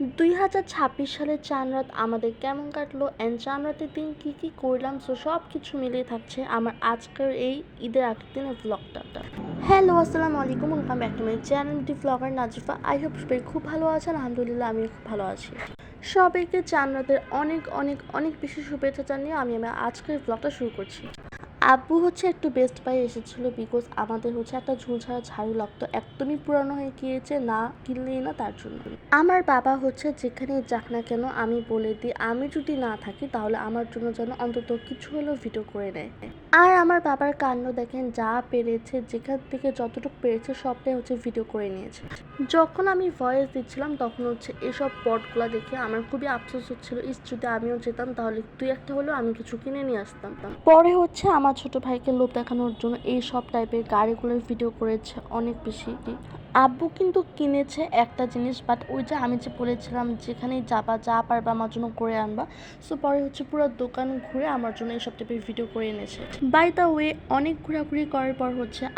2026 সালের চাঁদ রাত আমাদের কেমন কাটলো অ্যান্ড চাঁদ রাতের দিন কী কী করলাম, সো সব কিছু মিলিয়ে থাকছে আমার আজকের এই ঈদের আগের দিনের ব্লগটা। হ্যালো, আসসালামু আলাইকুম, welcome back to my channel the blogger Nazifa. I hope সবাই খুব ভালো আছেন। আলহামদুলিল্লাহ আমিও খুব ভালো আছি। সবাইকে চাঁদ রাতের অনেক অনেক অনেক বেশি শুভেচ্ছা জানিয়ে আমি আমার আজকের ব্লগটা শুরু করছি। আব্বু একটু বেস্ট বাই এসেছিলো বিকজ আমাদের একটা ঝুলঝাড়া ঝাড়ু লাগতো, একদমই পুরানো হয়ে গিয়েছে, না কিনলেই না, তার জন্য। আমার বাবা যেখানেই যাক না কেন আমি বলে দিই আমি যদি না থাকি তাহলে আমার জন্য যেন অন্তত কিছু হলেও ভিডিও করে নেয়। আর আমার বাবার কাণ্ড দেখেন, যা পেরেছে যেখান থেকে যতটুকু পেরেছে সবটাই ভিডিও করে নিয়েছে। যখন আমি ভয়েস দিচ্ছিলাম তখন এসব পটগুলো দেখে আমার খুবই আফসোস হচ্ছিল, যদি আমিও যেতাম তাহলে তুই একটা হলেও আমি কিছু কিনে নিয়ে আসতাম। পরে আমার ছোট ভাইকে লোভ দেখানোর জন্য এই সব টাইপের গাড়িগুলোর ভিডিও করেছে অনেক বেশি। আব্বু কিন্তু কিনেছে একটা জিনিস, বাট ওই যে আমি বলেছিলাম যেখানেই যাবা যা পারবা আমার জন্য করে আনবা, সো পরে পুরো দোকান ঘুরে আমার জন্য এইসব টাইপের ভিডিও করে এনেছে। বাই দ্য ওয়ে, অনেক ঘোরাঘুরি করার পর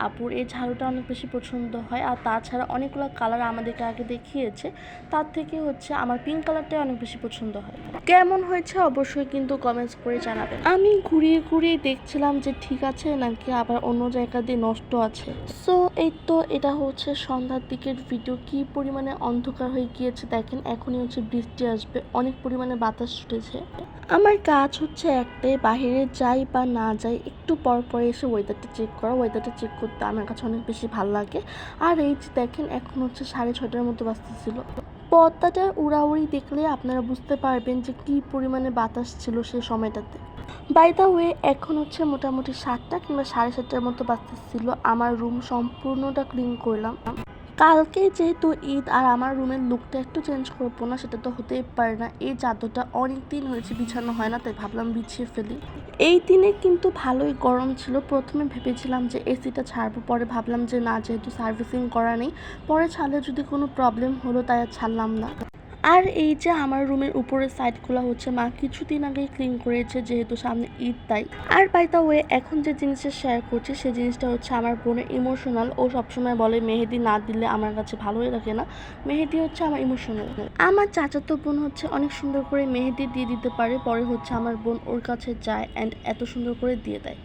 আব্বুর এই ঝাড়ুটা অনেক বেশি পছন্দ হয়, আর তাছাড়া অনেকগুলো কালার আমাদেরকে আগে দেখিয়েছে, তার থেকে আমার পিঙ্ক কালারটাই অনেক বেশি পছন্দ হয়। কেমন হয়েছে অবশ্যই কিন্তু কমেন্টস করে জানাবেন। আমি ঘুরিয়ে ঘুরিয়ে দেখছিলাম যে ঠিক আছে নাকি আবার অন্য জায়গা দিয়ে নষ্ট আছে। সো এই তো এটা সন্ধ্যার দিকের ভিডিও। কি পরিমাণে অন্ধকার হয়ে গিয়েছে দেখেন, এখনই বৃষ্টি আসবে, অনেক পরিমাণে বাতাস ছুটেছে। আমার কাজ একটাই, বাহিরে যাই বা না যাই একটু পর পর এসে ওয়েদারটা চেক করা। ওয়েদারটা চেক করতে আমার কাছে অনেক বেশি ভালো লাগে। আর এই যে দেখেন এখন 6:30-র মতো বাজতেছিল। পদ্মাটার উড়াউড়ি দেখলে আপনারা বুঝতে পারবেন যে কি পরিমাণে বাতাস ছিল সেই সময়টাতে। বাই দ্য ওয়ে, এখন মোটামুটি 7টা কিংবা 7:30-র মতো বাজতেছিল। আমার রুম সম্পূর্ণটা ক্লিন করলাম। কালকে যেহেতু ঈদ আর আমার রুমের লুকটা একটু চেঞ্জ করবো না সেটা তো হতেই পারে না। এই চাদরটা অনেক দিন হয়েছে বিছানো হয় না, তাই ভাবলাম বিছিয়ে ফেলি। এই দিনে কিন্তু ভালোই গরম ছিল। প্রথমে ভেবেছিলাম যে এসিটা ছাড়বো, পরে ভাবলাম যে না, যেহেতু সার্ভিসিং করা নেই, পরে ছাড়লে যদি কোনো প্রবলেম হলো তাই আর ছাড়লাম না। আর এই যে আমার রুমের উপরের সাইডগুলো মা কিছুদিন আগেই ক্লিন করেছে, যেহেতু সামনে ঈদ তাই। আর বাই দ্য ওয়ে, এখন যে জিনিসটা শেয়ার করছি সেই জিনিসটা আমার বোনের ইমোশনাল। ও সবসময় বলে মেহেদি না দিলে আমার কাছে ভালোই লাগে না। মেহেদি আমার ইমোশনাল। আমার চাচাতো বোন অনেক সুন্দর করে মেহেদি দিয়ে দিতে পারে, পরে আমার বোন ওর কাছে যায় অ্যান্ড এত সুন্দর করে দিয়ে দেয়।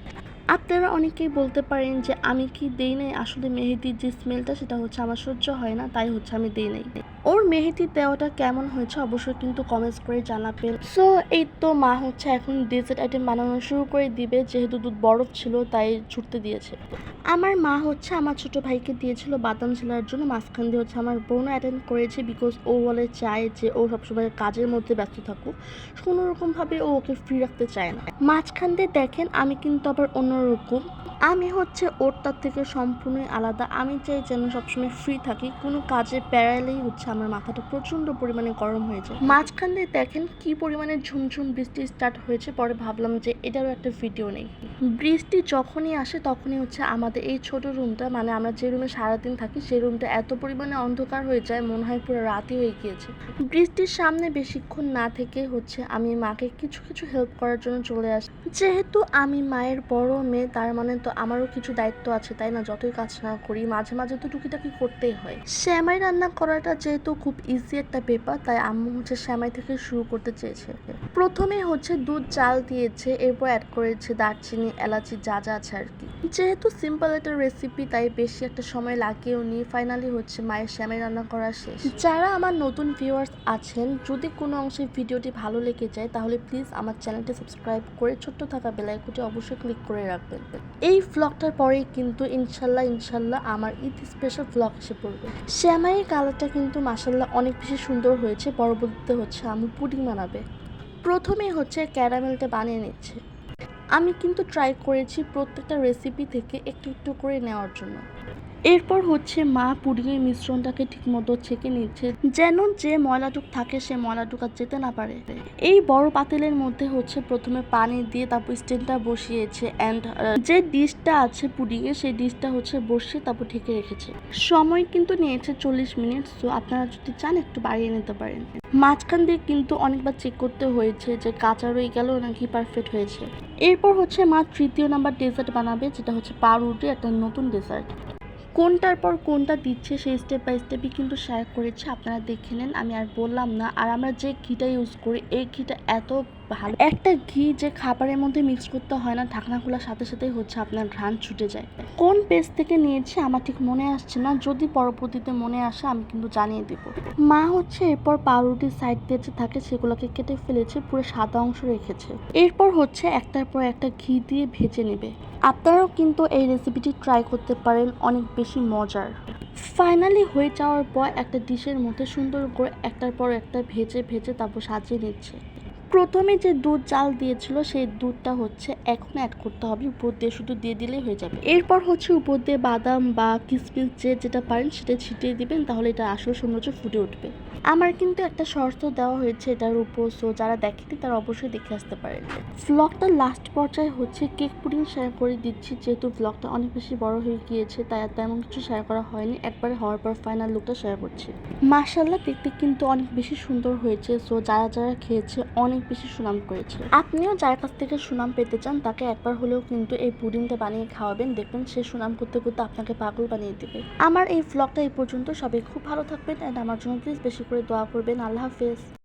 আপনারা অনেকেই বলতে পারেন যে আমি কি দেই নাই, আসলে মেহেদির যে স্মেলটা সেটা আমার সহ্য হয় না, তাই আমি দেই নাই। ওর মেহেদি দেওয়াটা কেমন হয়েছে অবশ্যই কিন্তু কমেন্টস করে জানাবেন। সো এই তো মা এখন ডেজার্ট আইটেম বানানো শুরু করে দিবে, যেহেতু দুধ বরফ ছিল তাই ছুটতে দিয়েছে। আমার মা আমার ছোট ভাইকে দিয়েছিল বাদাম ছেলার জন্য, মাঝখান দিয়ে আমার বোন অ্যাটেন্ড করেছে, বিকজ ও বলে চায় যে ও সবসময় কাজের মধ্যে ব্যস্ত থাকুক, কোনোরকমভাবে ও ওকে ফ্রি রাখতে চায় না। মাঝখান দিয়ে দেখেন আমি কিন্তু আবার অন্যরকম, আমি ওর তার থেকে সম্পূর্ণই আলাদা। আমি চাই যেন সবসময় ফ্রি থাকি, কোনো কাজে প্যারালেই আমার মাথাটা প্রচণ্ড পরিমাণে গরম হয়ে যায়। মাঝখান দিয়ে দেখেন কি পরিমাণে ঝুমঝুম বৃষ্টি স্টার্ট হয়েছে, পরে ভাবলাম যে এটারও একটা ভিডিও নেই। বৃষ্টি যখনই আসে তখনই আমাদের এই ছোট রুমটা, মানে আমরা যে রুমে সারাদিন থাকি সেই রুমটা এত পরিমাণে অন্ধকার হয়ে যায়, মনে হয় পুরো রাতই হয়ে গিয়েছে। বৃষ্টির সামনে বেশিক্ষণ না থেকে আমি মাকে কিছু কিছু হেল্প করার জন্য চলে আসি। যেহেতু আমি মায়ের বড় মেয়ে, তার মানে তো আমারও কিছু দায়িত্ব আছে, তাই না? যতই কাজ না করি মাঝে মাঝে তো টুকিটাকি করতেই হয়। সেমাই রান্না করাটা যেহেতু খুব ইজি একটা ব্যাপার, তাই আম্মু সেমাই থেকে শুরু করতে চেয়েছে। প্রথমে দুধ চাল দিয়েছে, এরপর অ্যাড করেছে দারচিনি, এলাচি, যা যা আছে আর কি। যেহেতু সিম্পল একটা রেসিপি তাই বেশি একটা সময় লাগেও নি। ফাইনালি মায়ের সেমাই রান্না করা শেষ। যারা আমার নতুন ভিউয়ার্স আছেন, যদি কোনো অংশে ভিডিওটি ভালো লেগে যায় তাহলে প্লিজ আমার চ্যানেলটি সাবস্ক্রাইব করে ছোট্ট থাকা বেল আইকনটি অবশ্যই ক্লিক করে রাখবেন। এই ভ্লগটার পরেই কিন্তু ইনশাল্লাহ আমার ঈদ স্পেশাল ভ্লগ এসে পড়বে। সেমাইয়ের কালারটা কিন্তু মাশাল্লাহ অনেক বেশি সুন্দর হয়েছে। পরবর্তীতে আম্মু পুডিং বানাবে। প্রথমে ক্যারামেলটা বানিয়ে নিচ্ছে। আমি কিন্তু ট্রাই করেছি প্রত্যেকটা রেসিপি থেকে একটু একটু করে নেওয়ার জন্য। এরপর মা পুডিংয়ের মিশ্রণটাকে ঠিকমতো ছেঁকে নিচ্ছে, যেন যে ময়লাটুক থাকে সে ময়লাটুক আর যেতে না পারে। এই বড় পাতিলের মধ্যে প্রথমে পানি দিয়ে তারপর স্ট্যান্ডটা বসিয়েছে, অ্যান্ড যে ডিশটা আছে পুডিংয়ে সেই ডিশটা বসিয়ে তারপর ঢেকে রেখেছে। সময় কিন্তু নিয়েছে 40 মিনিট, সো আপনারা যদি চান একটু বাড়িয়ে নিতে পারেন। মাঝখান দিয়ে কিন্তু অনেকবার চেক করতে হয়েছে যে কাঁচা রয়ে গেল নাকি পারফেক্ট হয়েছে। এরপর মা তৃতীয় নাম্বার ডেজার্ট বানাবে, যেটা পাউরুটি, একটা নতুন ডেজার্ট। কোনটার পর কোনটা দিচ্ছে সেই স্টেপ বাই স্টেপই কিন্তু শেয়ার করেছি, আপনারা দেখে নেন, আমি আর বললাম না। আর আমরা যে ঘিটা ইউজ করি এই ঘিটা এত ভালো একটা ঘি যে খাবারের মধ্যে মিক্স করতে হয় না, ঢাকনা খোলার সাথে সাথেই হচ্ছে আপনার ঘ্রাণ ছুটে যায়। কোন পেজ থেকে নিয়েছি আমার ঠিক মনে আসছে না, যদি পরবর্তীতে মনে আসে আমি কিন্তু জানিয়ে দেব। মা হচ্ছে এরপর পাউরুটির সাইড দিয়ে যে থাকে সেগুলোকে কেটে ফেলেছে, পুরো সাদা অংশ রেখেছে। এরপর হচ্ছে একটার পর একটা ঘি দিয়ে ভেজে নেবে। আপনারাও কিন্তু এই রেসিপিটি ট্রাই করতে পারেন, অনেক বেশি মজার। ফাইনালি হয়ে যাওয়ার পর একটা ডিশের মধ্যে সুন্দর করে একটার পর একটা ভেজে ভেজে তারপর সাজিয়ে নিচ্ছে। প্রথমে যে দুধ জাল দিয়েছিল সেই দুধটা হচ্ছে এখন অ্যাড করতে হবে, উপর দিয়ে শুধু দিয়ে দিলেই হয়ে যাবে। এরপর হচ্ছে উপর দিয়ে বাদাম বা কিশমিশ যেটা পারেন সেটা ছিটিয়ে দিবেন, তাহলে এটা আসল সৌন্দর্য ফুটে উঠবে। আমার কিন্তু একটা শর্ত দেওয়া হয়েছে এটার উপর, সো যারা দেখেনি তারা অবশ্যই দেখে আসতে পারেন। ভ্লগটার লাস্ট পর্যায়ে হচ্ছে কেক পুডিং শেয়ার করে দিচ্ছি, যেহেতু ভ্লগটা অনেক বেশি বড় হয়ে গিয়েছে তাই আর তেমন কিছু শেয়ার করা হয়নি, একবারে হওয়ার পর ফাইনাল লুকটা শেয়ার করছি। মাশাআল্লাহ দেখতে কিন্তু অনেক বেশি সুন্দর হয়েছে, সো যারা যারা খেয়েছে অনেক বেশি সুনাম করেছে। আপনিও যার কাছ থেকে সুনাম পেতে চান তাকে একবার হলেও কিন্তু এই পুডিংটা বানিয়ে খাওয়াবেন, দেখবেন সে সুনাম করতে করতে আপনাকে পাগল বানিয়ে দেবে। আমার এই ভ্লগটা এই পর্যন্ত, সবাই খুব ভালো থাকবেন অ্যান্ড আমার জন্য প্লিজ বেশি করে দোয়া করবেন। আল্লাহ হাফেজ।